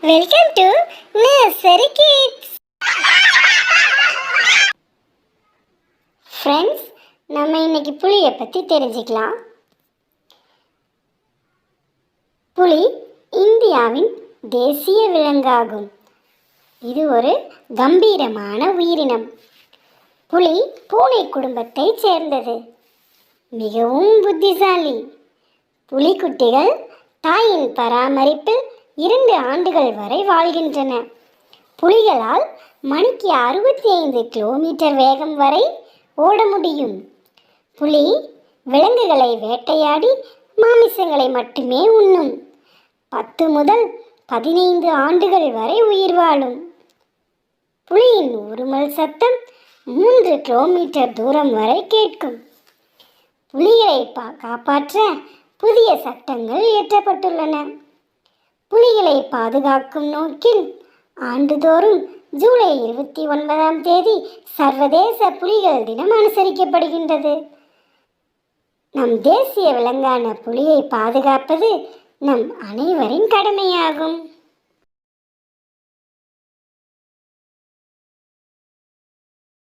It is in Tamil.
Welcome to nursery kids. Friends, நம்ம இன்னைக்கு புலியை பற்றி தெரிஞ்சுக்கலாம். புலி இந்தியாவின் தேசிய விலங்காகும். இது ஒரு கம்பீரமான உயிரினம். புலி பூனை குடும்பத்தைச் சேர்ந்தது. மிகவும் புத்திசாலி. புலிக்குட்டிகள் தாயின் பராமரிப்பில் 2 ஆண்டுகள் வரை வாழ்கின்றன. புலிகளால் மணிக்கு 65 கிலோமீட்டர் வேகம் வரை ஓட முடியும். புலி விலங்குகளை வேட்டையாடி மாமிசங்களை மட்டுமே உண்ணும். 10 முதல் 15 ஆண்டுகள் வரை உயிர் வாழும். புலியின் உருமல் சத்தம் 3 கிலோமீட்டர் தூரம் வரை கேட்கும். புலிகளை காப்பாற்ற புதிய சட்டங்கள் இயற்றப்பட்டுள்ளன. புலிகளை பாதுகாக்கும் நோக்கில் ஆண்டுதோறும் ஜூலை 29ஆம் தேதி சர்வதேச புலிகள் தினம் அனுசரிக்கப்படுகின்றது. நம் தேசிய விலங்கான புலியை பாதுகாப்பது நம் அனைவரின் கடமையாகும்.